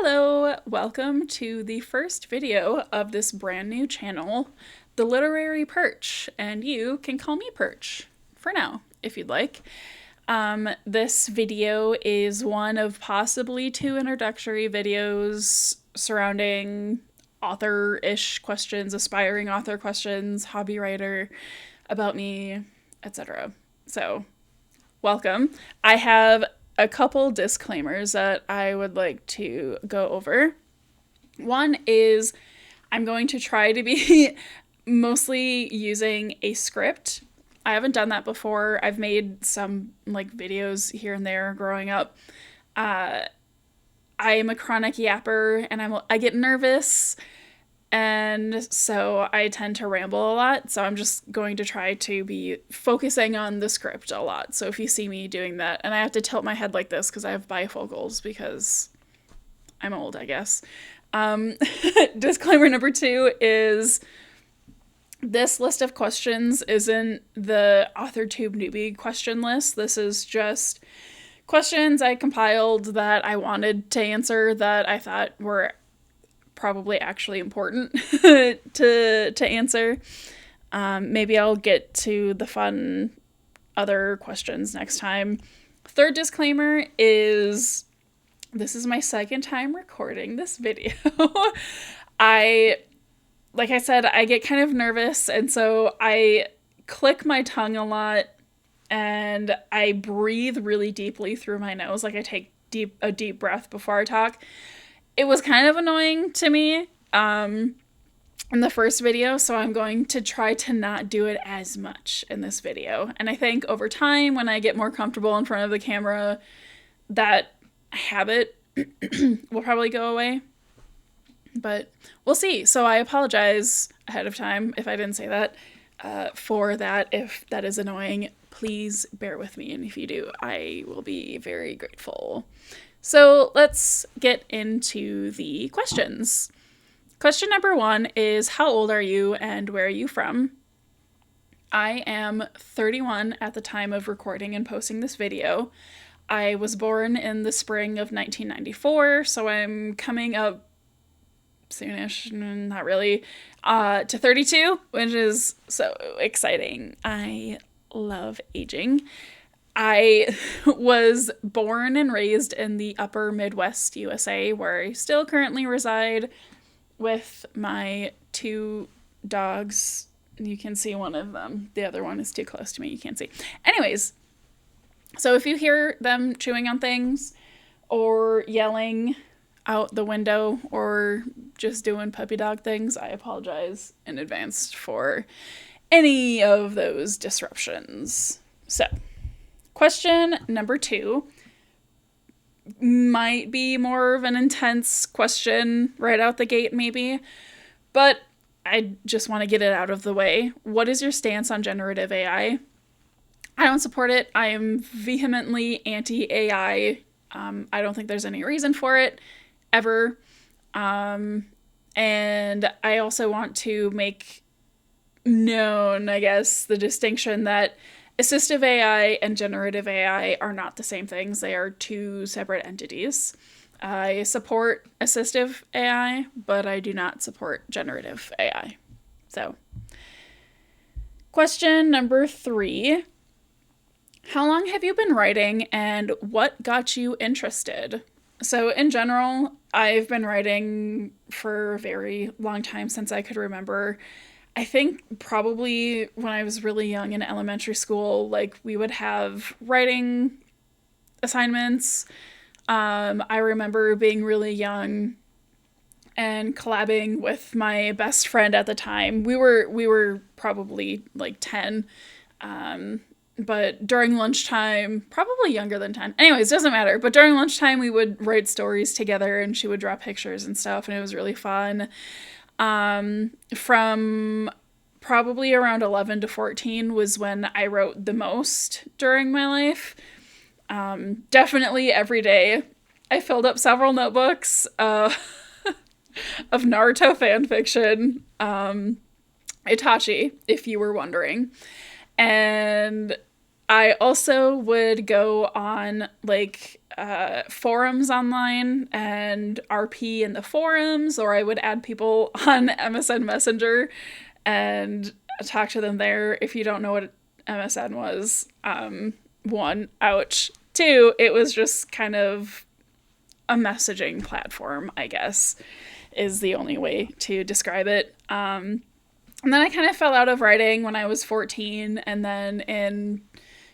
Hello, welcome to the first video of this brand new channel, The Literary Perch, and you can call me Perch for now, if you'd like. This video is one of possibly two introductory videos surrounding author-ish questions, aspiring author questions, hobby writer, about me, etc. So, welcome. I have a couple disclaimers that I would like to go over. One is I'm going to try to be mostly using a script. I haven't done that before. I've made some videos here and there growing up. I am a chronic yapper and I get nervous, and so I tend to ramble a lot, so I'm just going to try to be focusing on the script a lot. So if you see me doing that, and I have to tilt my head like this because I have bifocals because I'm old, I guess. Disclaimer number 2 is this list of questions isn't the AuthorTube newbie question list. This is just questions I compiled that I wanted to answer that I thought were probably actually important to answer. Maybe I'll get to the fun other questions next time. Third disclaimer is this is my second time recording this video. Like I said, I get kind of nervous, and so I click my tongue a lot and I breathe really deeply through my nose. Like I take a deep breath before I talk. It was kind of annoying to me in the first video, so I'm going to try to not do it as much in this video. And I think over time, when I get more comfortable in front of the camera, that habit will probably go away. But we'll see. So I apologize ahead of time if I didn't say that. For that, if that is annoying, please bear with me. And if you do, I will be very grateful. So let's get into the questions. Question number 1 is, how old are you and where are you from? I am 31 at the time of recording and posting this video. I was born in the spring of 1994, so I'm coming up soonish, not really, to 32, which is so exciting. I love aging. I was born and raised in the upper Midwest USA, where I still currently reside with my 2 dogs. You can see one of them. The other one is too close to me. You can't see. Anyways, so if you hear them chewing on things or yelling out the window or just doing puppy dog things, I apologize in advance for any of those disruptions. So, question number 2 might be more of an intense question right out the gate, maybe, but I just want to get it out of the way. What is your stance on generative AI? I don't support it. I am vehemently anti-AI. I don't think there's any reason for it, ever. And I also want to make known, I guess, the distinction that assistive AI and generative AI are not the same things. They are 2 separate entities. I support assistive AI, but I do not support generative AI. So, question number 3. How long have you been writing and what got you interested? So in general, I've been writing for a very long time, since I could remember. I think probably when I was really young in elementary school, we would have writing assignments. I remember being really young and collabing with my best friend at the time. We were probably 10. But during lunchtime, probably younger than 10. Anyways, doesn't matter. But during lunchtime, we would write stories together and she would draw pictures and stuff, and it was really fun. From probably around 11 to 14 was when I wrote the most during my life. Definitely every day. I filled up several notebooks of Naruto fanfiction. Itachi, if you were wondering. And I also would go on like forums online and RP in the forums, or I would add people on MSN Messenger and talk to them there. If you don't know what MSN was, one, ouch. Two, it was just kind of a messaging platform, I guess, is the only way to describe it. And then I kind of fell out of writing when I was 14, and then in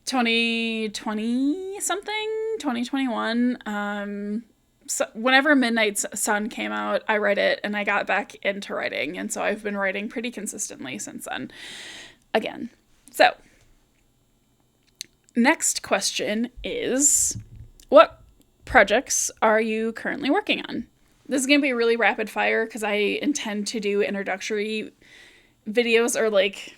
2020 something, 2021, so whenever Midnight Sun came out, I read it and I got back into writing, and so I've been writing pretty consistently since then. Again. So, next question is, what projects are you currently working on? This is going to be really rapid fire because I intend to do introductory videos, or like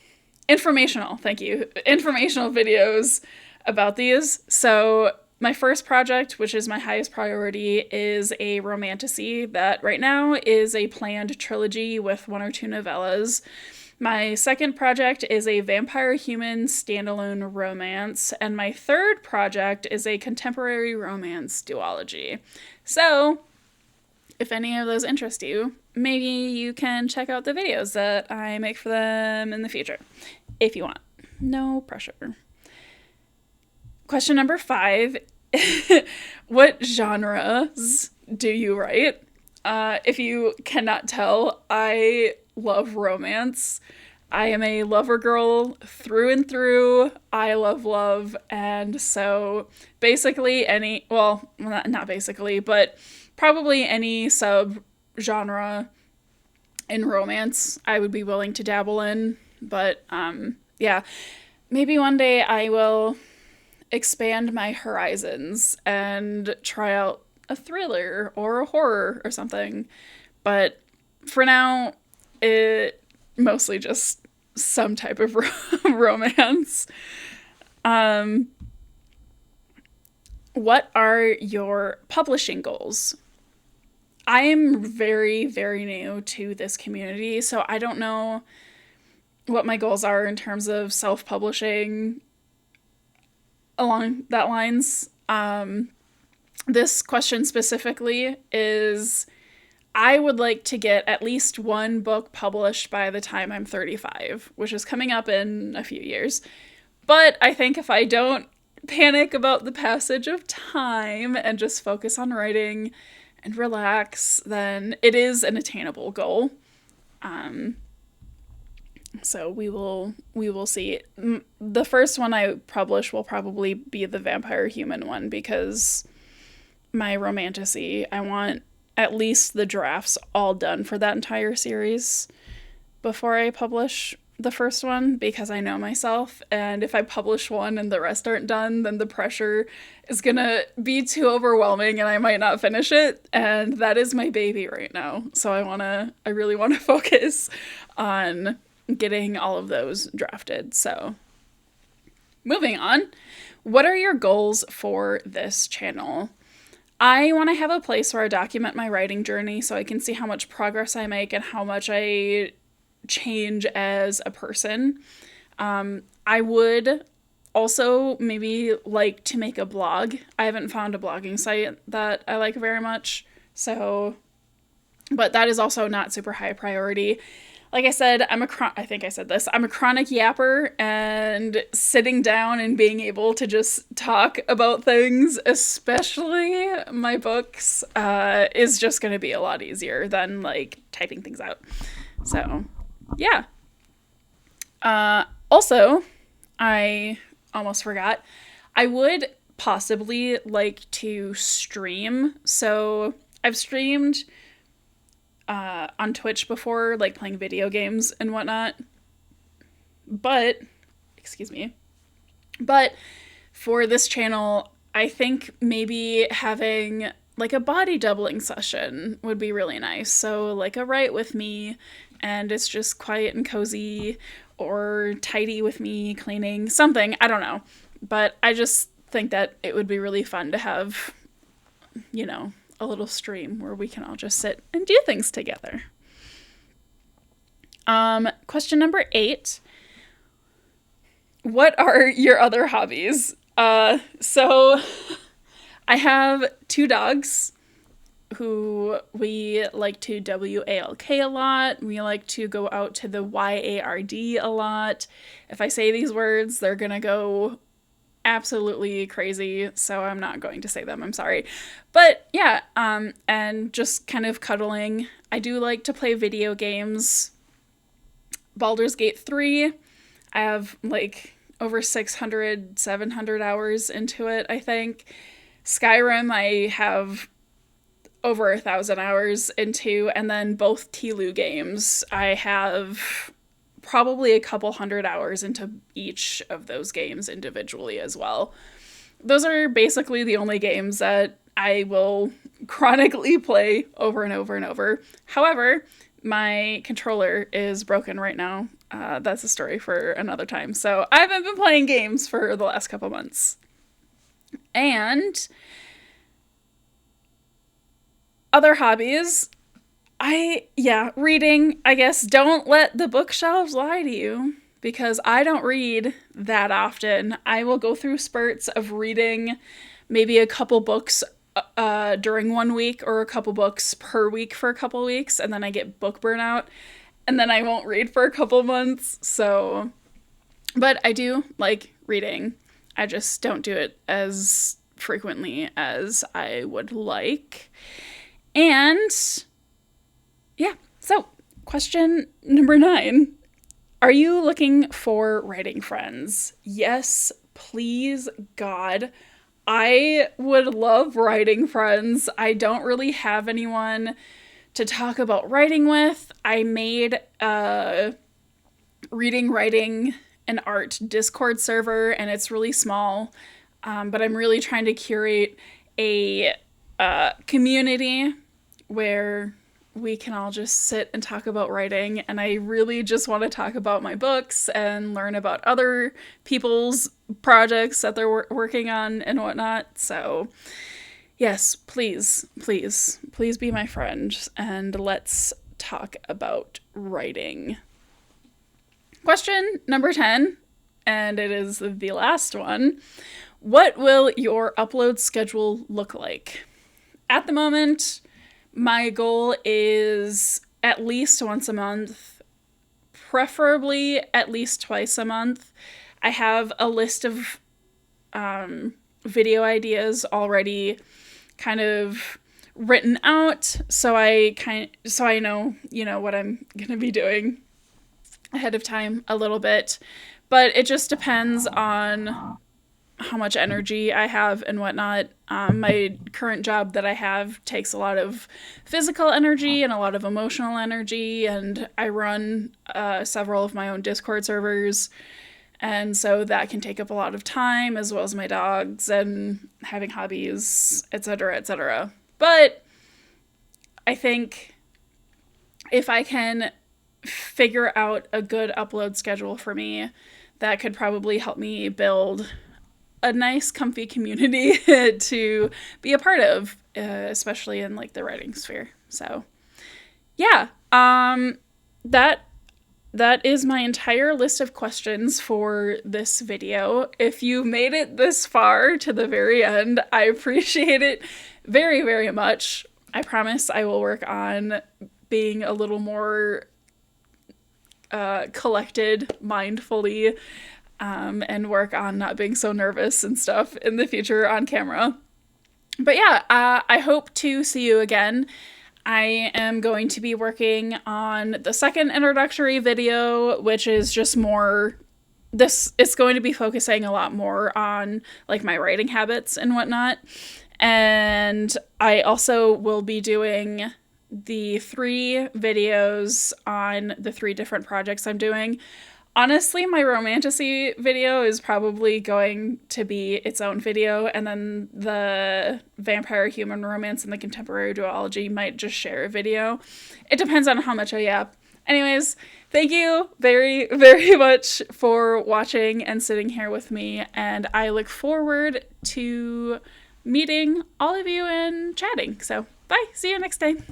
informational, thank you, informational videos about these. So my first project, which is my highest priority, is a romantasy that right now is a planned trilogy with 1 or 2 novellas. My second project is a vampire human standalone romance, and my third project is a contemporary romance duology. So if any of those interest you, maybe you can check out the videos that I make for them in the future, if you want. No pressure. Question number 5. What genres do you write? If you cannot tell, I love romance. I am a lover girl through and through. I love love. And so basically not basically, but probably any sub-genre in romance I would be willing to dabble in. But yeah, maybe one day I will expand my horizons and try out a thriller or a horror or something. But for now, it mostly just some type of romance. What are your publishing goals? I am very, very new to this community, so I don't know what my goals are in terms of self-publishing along that lines. This question specifically is, I would like to get at least one book published by the time I'm 35, which is coming up in a few years. But I think if I don't panic about the passage of time and just focus on writing and relax, then it is an attainable goal. So we will see. The first one I publish will probably be the vampire human one, because my romantasy, I want at least the drafts all done for that entire series before I publish the first one, because I know myself, and if I publish one and the rest aren't done, then the pressure is gonna be too overwhelming and I might not finish it, and that is my baby right now. So I really want to focus on getting all of those drafted. So moving on, what are your goals for this channel? I want to have a place where I document my writing journey so I can see how much progress I make and how much I change as a person. I would also maybe like to make a blog. I haven't found a blogging site that I like very much, but that is also not super high priority. Like I said, I think I said this, I'm a chronic yapper, and sitting down and being able to just talk about things, especially my books, is just going to be a lot easier than like typing things out. So, yeah. Also, I almost forgot, I would possibly like to stream. So I've streamed on Twitch before, like playing video games and whatnot. But for this channel, I think maybe having like a body doubling session would be really nice. So like a write with me, and it's just quiet and cozy, or tidy with me cleaning, something, I don't know. But I just think that it would be really fun to have, a little stream where we can all just sit and do things together. Question number 8. what are your other hobbies? So I have two dogs who we like to WALK a lot. We like to go out to the YARD a lot. If I say these words, they're gonna go absolutely crazy, so I'm not going to say them. I'm sorry. But yeah, and just kind of cuddling. I do like to play video games. Baldur's Gate 3, I have like over 600, 700 hours into it, I think. Skyrim, I have over 1,000 hours into, and then both Tlu games, I have probably a couple hundred hours into each of those games individually as well. Those are basically the only games that I will chronically play over and over and over. However, my controller is broken right now. That's a story for another time. So I haven't been playing games for the last couple months. And other hobbies, reading, I guess. Don't let the bookshelves lie to you, because I don't read that often. I will go through spurts of reading maybe a couple books during 1 week, or a couple books per week for a couple weeks, and then I get book burnout, and then I won't read for a couple months. So, but I do like reading. I just don't do it as frequently as I would like. And yeah, so question number 9. Are you looking for writing friends? Yes, please, God. I would love writing friends. I don't really have anyone to talk about writing with. I made a reading, writing, and art Discord server, and it's really small, but I'm really trying to curate a community where we can all just sit and talk about writing, and I really just want to talk about my books and learn about other people's projects that they're working on and whatnot. So yes, please, please, please be my friend, and let's talk about writing. Question number 10, and it is the last one. What will your upload schedule look like? At the moment, my goal is at least once a month, preferably at least twice a month. I have a list of video ideas already kind of written out, so I know, what I'm going to be doing ahead of time a little bit. But it just depends on how much energy I have and whatnot. My current job that I have takes a lot of physical energy and a lot of emotional energy, and I run several of my own Discord servers, and so that can take up a lot of time, as well as my dogs and having hobbies, etc., etc. But I think if I can figure out a good upload schedule for me, that could probably help me build a nice, comfy community to be a part of, especially in like the writing sphere. So yeah, that is my entire list of questions for this video. If you made it this far to the very end, I appreciate it very, very much. I promise I will work on being a little more collected mindfully, and work on not being so nervous and stuff in the future on camera. But yeah, I hope to see you again. I am going to be working on the second introductory video, which is just more, it's going to be focusing a lot more on like my writing habits and whatnot. And I also will be doing the 3 videos on the 3 different projects I'm doing. Honestly, my romantasy video is probably going to be its own video, and then the vampire human romance and the contemporary duology might just share a video. It depends on how much I yap. Anyways, thank you very, very much for watching and sitting here with me, and I look forward to meeting all of you and chatting. So, bye. See you next time.